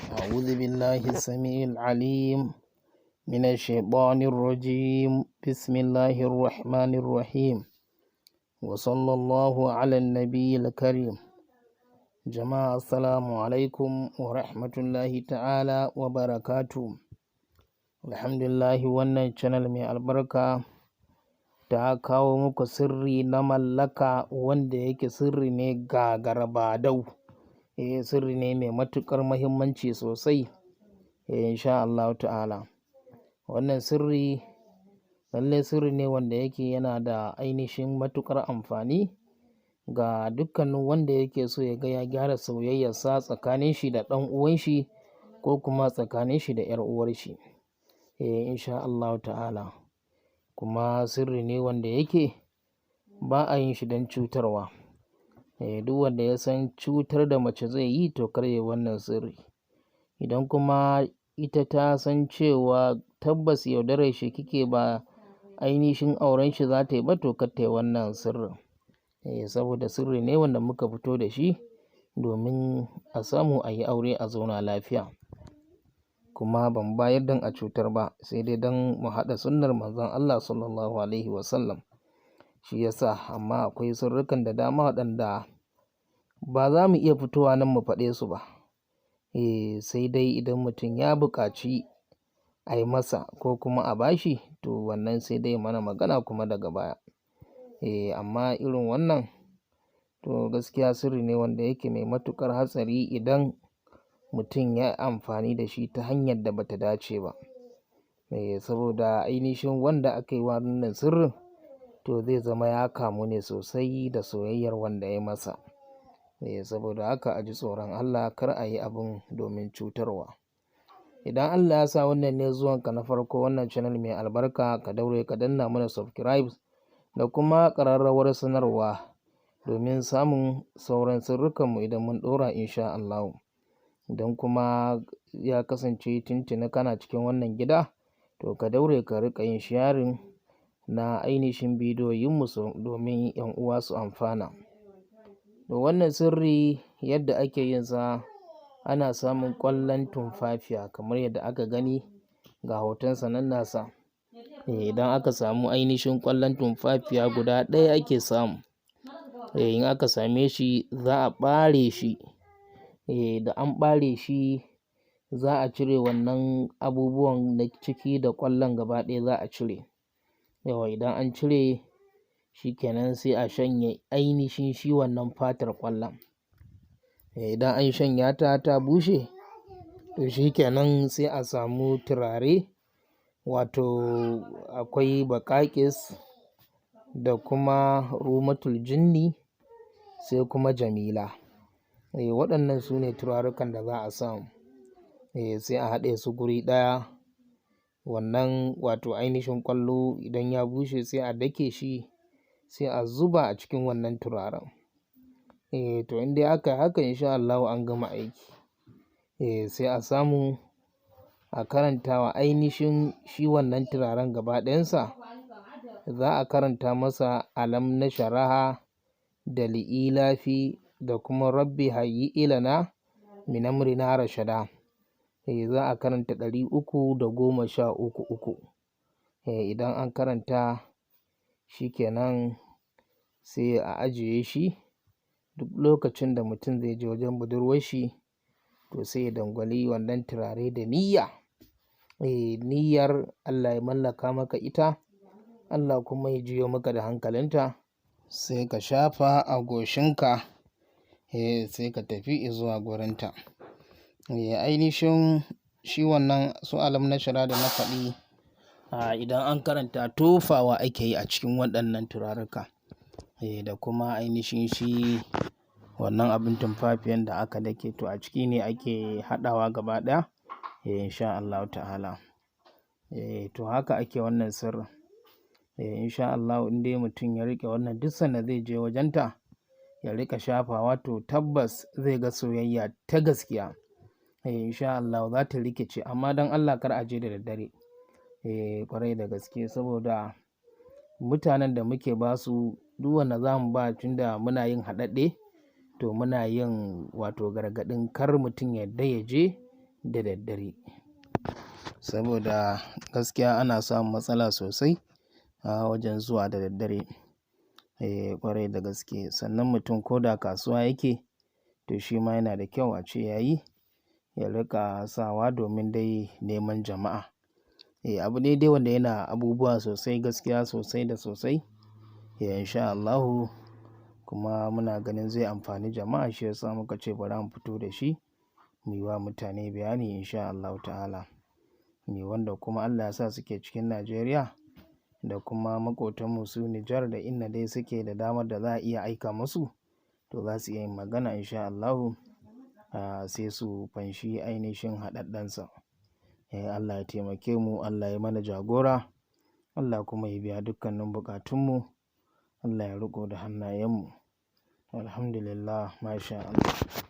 أعوذ بالله السميع العليم من الشيطان الرجيم. بسم الله الرحمن الرحيم، وصلى الله على النبي الكريم. جماعة السلام عليكم ورحمة الله تعالى وبركاته. Alhamdulillah, wannan channel mai albarka ta kawo muku sirri na mallaka wanda yake sirri ne gagarabadau. Sirri ne mai matuƙar muhimmanci sosai. Insha Allah ta'ala wannan sirri lallai sirri ne wanda yake yana da ainihin matuƙar amfani ga dukkanin wanda yake so ya ga ya gyara soyayyarsa tsakanin shi da ɗan uwan shi ko kuma tsakanin shi da 'yar uwar shi. Insha Allah ta'ala kuma sirri ne wanda yake ba a yin shi don cutarwa. Duk wanda ya san cutar da mace zai yi to kar yayi wannan sirri. Idan kuma ita ta san cewa tabbas yaudarar shi kike ba ainihin auren shi za ta yi ba, to kar ta yi wannan sirrin. Saboda sirri ne wanda muka fito da shi domin a samu a yi aure a zauna lafiya. Kuma ban bayar don a cutar ba, sai dai don mu haɗa sunnar manzon Allah sallallahu alaihi wasallam. Shi yasa, amma akwai sirrikan da dama waɗanda ba za mu iya fitowa nan mu faɗe su ba. Sai dai idan mutum ya buƙaci a yi masa ko kuma a bashi, to wannan sai dai mana magana kuma daga baya. Amma irin wannan to gaskiya sirri ne wanda yake mai matuƙar hatsari idan mutum ya yi amfani da shi ta hanyar da bata dace ba. Saboda ainihin wanda aka yi wa wannan sirrin to zai zama ya kamu ne sosai da soyayyar wanda ya masa. Saboda haka a ji tsoron Allah, kar a yi abin domin cutarwa. Idan Allah ya sa wannan ne zuwanka na farko wannan channel mai albarka, ka daure ka danna mana subscribe da kuma ƙararrawar sanarwa domin samun sauran sirrikanmu idan mun ɗora insha Allah. Idan kuma ya kasance tuntuni kana cikin wannan gida, to ka daure ka riƙa yin sharing na ainihin bidiyoyinmu domin 'yan uwa su amfana. To wannan sirri yadda ake yin sa, ana samun ƙwallon tumfafiya kamar yadda aka gani ga hotonsa nan nasa. Idan aka samu ainihin ƙwallon tumfafiya guda ɗaya ake samu. In aka same shi za a ɓare shi. Da an ɓare shi za a cire wannan abubuwan na ciki da ƙwallon gaba ɗaya za a cire. Idan an cire shi kenan sai a shanye ainihin shi wannan fatar ƙwallon. Idan an shanya ta ta bushe, to shi kenan sai a samu turare, wato akwai baƙaƙis da kuma rumatul jinni sai kuma jamila. Waɗannan su ne turarukan da za a samu. Sai a haɗe su guri ɗaya. Wannan wato ainihin ƙwallo idan ya bushe sai a dake shi, sai a zuba a cikin wannan turaren. To in dai aka yi haka insha Allahu an gama aiki. Sai a samu a karanta wa ainihin shi wannan turaren gaba ɗayansa. Za a karanta masa alam nasharaha da li'ilafi da kuma rabbi hayyi lana min amrina rashada. Za a karanta 313. Idan an karanta shi kenan sai a ajiye shi. Duk lokacin da mutum zai je wajen budurwar shi, to sai ya dangwali wannan turare da niyya. Niyyar Allah ya mallaka maka ita, Allah kuma ya juyo maka da hankalinta. Sai ka shafa a goshinka, sai ka tafi zuwa gurinta. Ainihin shi wannan su alam nashara da na faɗi, idan an karanta tofawa ake yi a cikin waɗannan turaruka. Da kuma ainihin shi wannan abin tumfafiyan da aka dake, to a ciki ne ake haɗawa gaba ɗaya. Insha Allah ta'ala. To haka ake wannan sirrin. Insha Allah in dai mutum ya riƙe wannan duk sanda zai je wajenta ya riƙa shafawa, to tabbas zai ga soyayya ta gaskiya. Insha Allah za ta rikice, amma don Allah kar a je da daddare. Ƙwarai da gaske, saboda mutanen da muke ba su duk wanda za mu ba, tunda muna yin haɗaɗɗe, to muna yin wato gargaɗin kar mutum yadda ya je da daddare, saboda gaskiya ana samun matsala sosai a wajen zuwa da daddare. Ƙwarai da gaske. Sannan mutum ko da kasuwa yake, to shi ma yana da kyau a ce ya riƙa sawa domin dai neman jama'a. Abu ne dai wanda yana abubuwa sosai gaskiya sosai da sosai. Insha Allahu kuma muna ganin zai amfani jama'a, shi yasa muka ce bari mu fito da shi mu yi wa mutane bayani insha Allahu ta'ala. Wanda kuma Allah ya sa suke cikin Najeriya da kuma maƙotanmu su Nijar da inda dai suke da damar da za a iya aika musu, to za su iya yin magana insha Allahu, sai su fanshi ainihin haɗaɗɗensa. Allah ya taimake mu, Allah ya mana jagora, Allah kuma ya biya dukkanin buƙatunmu, Allah ya riƙo da hannayenmu. Alhamdulillah, masha Allah.